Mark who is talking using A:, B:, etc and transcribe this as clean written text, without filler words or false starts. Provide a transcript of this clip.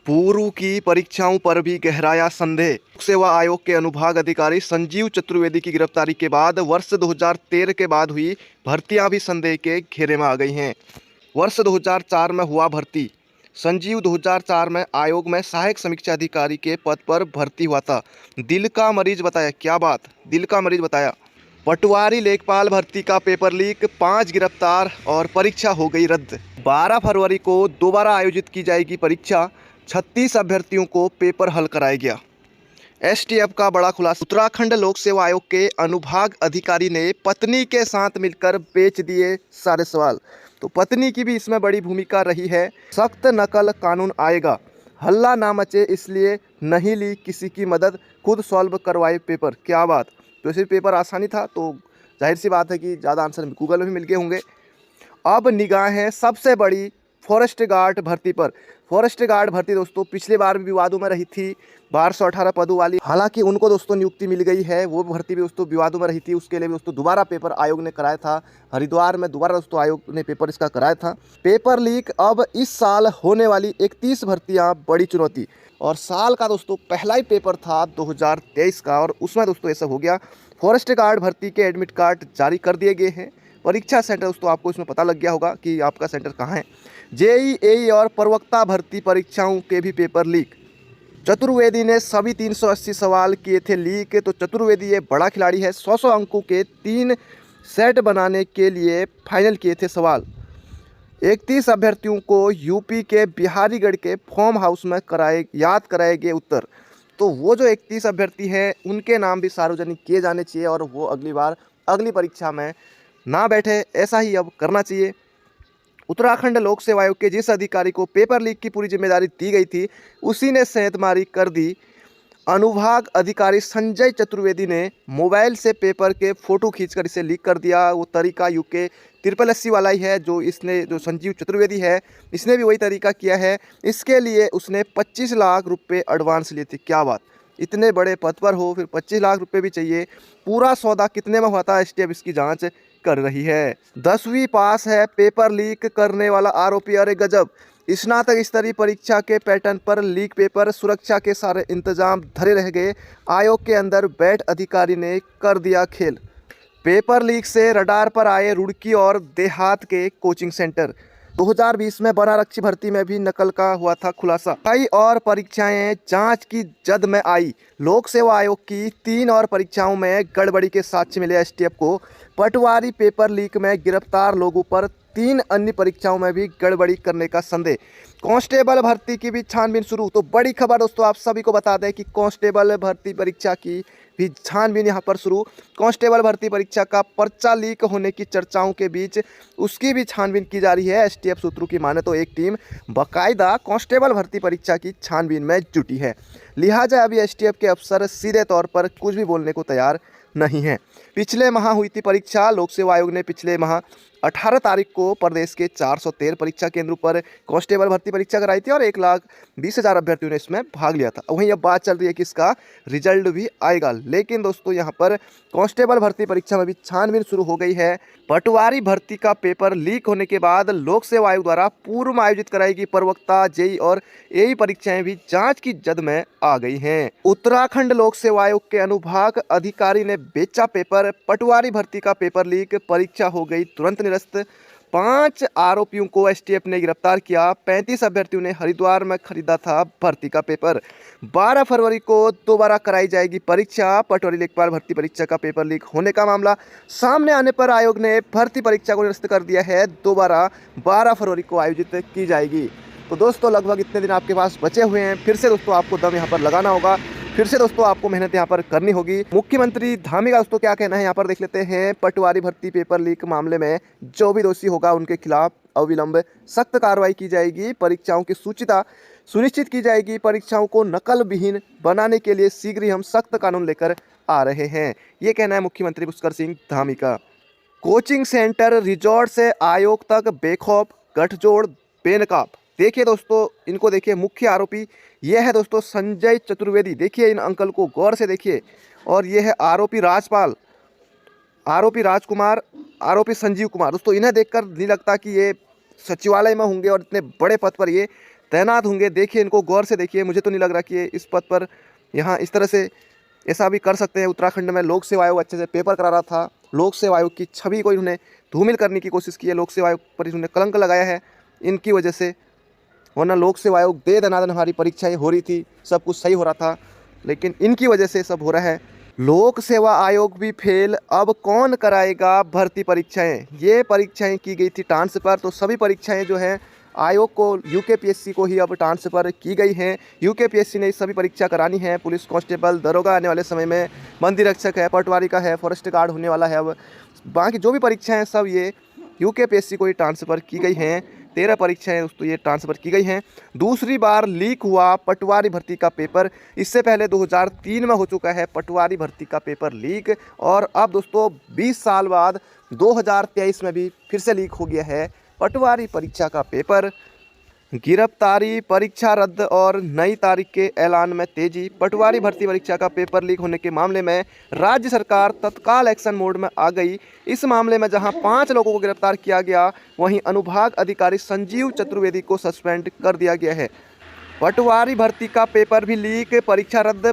A: पूर्व की परीक्षाओं पर भी गहराया संदेह। लोक सेवा आयोग के अनुभाग अधिकारी संजीव चतुर्वेदी की गिरफ्तारी के बाद वर्ष 2013 के बाद हुई भर्तियां भी संदेह के घेरे में आ गई हैं। वर्ष 2004 में हुआ भर्ती। संजीव 2004 में आयोग में सहायक समीक्षा अधिकारी के पद पर भर्ती हुआ था। दिल का मरीज बताया, क्या बात, दिल का मरीज बताया। पटवारी लेखपाल भर्ती का पेपर लीक, 5 गिरफ्तार और परीक्षा हो गई रद्द। 12 फरवरी को दोबारा आयोजित की जाएगी परीक्षा। 36 अभ्यर्थियों को पेपर हल कराया गया। एसटीएफ का बड़ा खुलासा। उत्तराखंड लोक सेवा आयोग के अनुभाग अधिकारी ने पत्नी के साथ मिलकर बेच दिए सारे सवाल। तो पत्नी की भी इसमें बड़ी भूमिका रही है। सख्त नकल कानून आएगा, हल्ला ना मचे इसलिए नहीं ली किसी की मदद, खुद सॉल्व करवाए पेपर। क्या बात। तो सिर्फ पेपर आसानी था तो जाहिर सी बात है कि ज़्यादा आंसर गूगल में भी मिल गए होंगे। अब निगाहें सबसे बड़ी फॉरेस्ट गार्ड भर्ती पर। फॉरेस्ट गार्ड भर्ती दोस्तों पिछली बार भी विवादों में रही थी, 1218 पदों वाली। हालांकि उनको दोस्तों नियुक्ति मिल गई है। वो भर्ती भी दोस्तों विवादों में रही थी, उसके लिए भी दोस्तों दोबारा पेपर आयोग ने कराया था। हरिद्वार में दोबारा दोस्तों आयोग ने पेपर इसका कराया था। पेपर लीक, अब इस साल होने वाली 31 भर्तियाँ बड़ी चुनौती। और साल का दोस्तों पहला ही पेपर था 2023 का, और उसमें दोस्तों ऐसा हो गया। फॉरेस्ट गार्ड भर्ती के एडमिट कार्ड जारी कर दिए गए हैं। परीक्षा सेंटर दोस्तों आपको इसमें पता लग गया होगा कि आपका सेंटर कहाँ है। जेई, एई और प्रवक्ता भर्ती परीक्षाओं के भी पेपर लीक। चतुर्वेदी ने सभी 380 सवाल किए थे लीक। तो चतुर्वेदी ये बड़ा खिलाड़ी है। 100 अंकों के 3 सेट बनाने के लिए फाइनल किए थे सवाल। 31 अभ्यर्थियों को यूपी के बिहारीगढ़ के फॉर्म हाउस में याद कराए गए उत्तर। तो वो जो 31 अभ्यर्थी हैं उनके नाम भी सार्वजनिक किए जाने चाहिए, और वो अगली बार अगली परीक्षा में ना बैठे, ऐसा ही अब करना चाहिए। उत्तराखंड लोक सेवा आयोग के जिस अधिकारी को पेपर लीक की पूरी जिम्मेदारी दी गई थी, उसी ने सेंधमारी कर दी। अनुभाग अधिकारी संजय चतुर्वेदी ने मोबाइल से पेपर के फोटो खींचकर इसे लीक कर दिया। वो तरीका यूके 888 वाला ही है जो संजीव चतुर्वेदी है, इसने भी वही तरीका किया है। इसके लिए उसने 25 लाख रुपए एडवांस लिए थे। क्या बात, इतने बड़े पद पर हो फिर 25 लाख रुपए भी चाहिए। पूरा सौदा कितने में हुआ था, एसटीएफ इसकी जांच कर रही है। 10वीं पास है, पेपर लीक करने वाला आरोपी। अरे गजब। स्नातक स्तरीय परीक्षा के पैटर्न पर लीक पेपर, सुरक्षा के सारे इंतजाम धरे रह गए। आयोग के अंदर बैठ अधिकारी ने कर दिया खेल। पेपर लीक से रडार पर आए रुड़की और देहात के कोचिंग सेंटर। 2020 में वनारक्षी भर्ती में भी नकल का हुआ था खुलासा। कई और परीक्षाएं जांच की जद में आई। लोक सेवा आयोग की 3 और परीक्षाओं में गड़बड़ी के साक्ष्य मिले एसटीएफ को। पटवारी पेपर लीक में गिरफ्तार लोगों पर 3 अन्य परीक्षाओं में भी गड़बड़ी करने का संदेह। कांस्टेबल भर्ती की भी छानबीन शुरू। तो बड़ी खबर दोस्तों आप सभी को बता दें कि कांस्टेबल भर्ती परीक्षा की भी छानबीन यहाँ पर शुरू। कांस्टेबल भर्ती परीक्षा का पर्चा लीक होने की चर्चाओं के बीच उसकी भी छानबीन की जा रही है। एसटीएफ सूत्रों की माने तो एक टीम बाकायदा कांस्टेबल भर्ती परीक्षा की छानबीन में जुटी है। लिहाजा अभी एसटीएफ के अफसर सीधे तौर पर कुछ भी बोलने को तैयार नहीं है। पिछले माह हुई थी परीक्षा। लोक सेवा आयोग ने पिछले माह 18 तारीख को प्रदेश के 413 परीक्षा केंद्रों पर कांस्टेबल भर्ती परीक्षा कराई थी और 1,20,000 अभ्यर्थियों ने इसमें भाग लिया था। वहीं अब बात चल रही है कि इसका रिजल्ट भी आएगा। लेकिन दोस्तों यहाँ पर कांस्टेबल भर्ती परीक्षा में भी छानबीन शुरू हो गई है। पटवारी भर्ती का पेपर लीक होने के बाद लोक सेवा आयोग द्वारा पूर्व में आयोजित कराएगी प्रवक्ता, जेई और एई परीक्षाएं भी जांच की जद में आ गई हैं। उत्तराखंड लोक सेवा आयोग के अनुभाग अधिकारी ने बेचा पेपर। पटवारी भर्ती का पेपर लीक, परीक्षा हो गई तुरंत निरस्त। 5 आरोपियों को एसटीएफ ने गिरफ्तार किया। 35 अभ्यर्थियों ने हरिद्वार में खरीदा था भर्ती का पेपर। 12 फरवरी को दोबारा कराई जाएगी परीक्षा। पटवारी लेखपाल भर्ती परीक्षा का पेपर लीक होने का मामला सामने आने पर आयोग ने भर्ती परीक्षा को निरस्त कर दिया है। दोबारा 12 फरवरी को आयोजित की जाएगी। तो दोस्तों लगभग इतने दिन आपके पास बचे हुए हैं। फिर से दोस्तों आपको दम यहाँ पर लगाना होगा, फिर से दोस्तों आपको मेहनत यहाँ पर करनी होगी। मुख्यमंत्री धामी का दोस्तों क्या कहना है यहाँ पर देख लेते हैं। पटवारी भर्ती पेपर लीक मामले में जो भी दोषी होगा उनके खिलाफ अविलंब सख्त कार्रवाई की जाएगी। परीक्षाओं की शुचिता सुनिश्चित की जाएगी। परीक्षाओं को नकल विहीन बनाने के लिए शीघ्र ही हम सख्त कानून लेकर आ रहे हैं, ये कहना है मुख्यमंत्री पुष्कर सिंह धामी का। कोचिंग सेंटर, रिजॉर्ट से आयोग तक बेखौफ, गठजोड़ बेनकाब। देखिए दोस्तों इनको देखिए, मुख्य आरोपी ये है दोस्तों संजय चतुर्वेदी। देखिए इन अंकल को गौर से देखिए। और ये है आरोपी राजपाल, आरोपी राजकुमार, आरोपी संजीव कुमार। दोस्तों इन्हें देखकर नहीं लगता कि ये सचिवालय में होंगे और इतने बड़े पद पर ये तैनात होंगे। देखिए इनको गौर से देखिए, मुझे तो नहीं लग रहा कि ये इस पद पर यहाँ इस तरह से ऐसा भी कर सकते हैं। उत्तराखंड में लोक सेवा आयोग अच्छे से पेपर करा रहा था, लोक सेवा आयोग की छवि को इन्होंने धूमिल करने की कोशिश की है, लोक सेवा आयोग पर इन्होंने कलंक लगाया है इनकी वजह से। वरना लोक सेवा आयोग दे दनादन हमारी परीक्षाएं हो रही थी, सब कुछ सही हो रहा था, लेकिन इनकी वजह से सब हो रहा है। लोक सेवा आयोग भी फेल, अब कौन कराएगा भर्ती परीक्षाएं। ये परीक्षाएं की गई थी ट्रांसफ़र, तो सभी परीक्षाएं जो हैं आयोग को, यूकेपीएससी को ही अब ट्रांसफ़र की गई हैं। यूकेपीएससी ने सभी परीक्षा करानी है। पुलिस कांस्टेबल, दरोगा आने वाले समय में, मंदिर रक्षक है, पटवारी का है, फॉरेस्ट गार्ड होने वाला है। अब बाकी जो भी परीक्षाएँ हैं सब ये यूकेपीएससी को ही ट्रांसफ़र की गई हैं। 13 परीक्षाएं दोस्तों ये ट्रांसफ़र की गई हैं। दूसरी बार लीक हुआ पटवारी भर्ती का पेपर। इससे पहले 2003 में हो चुका है पटवारी भर्ती का पेपर लीक, और अब दोस्तों 20 साल बाद 2023 में भी फिर से लीक हो गया है पटवारी परीक्षा का पेपर। गिरफ्तारी, परीक्षा रद्द और नई तारीख के ऐलान में तेजी। पटवारी भर्ती परीक्षा का पेपर लीक होने के मामले में राज्य सरकार तत्काल एक्शन मोड में आ गई। इस मामले में जहां 5 लोगों को गिरफ्तार किया गया, वहीं अनुभाग अधिकारी संजीव चतुर्वेदी को सस्पेंड कर दिया गया है। पटवारी भर्ती का पेपर भी लीक, परीक्षा रद्द।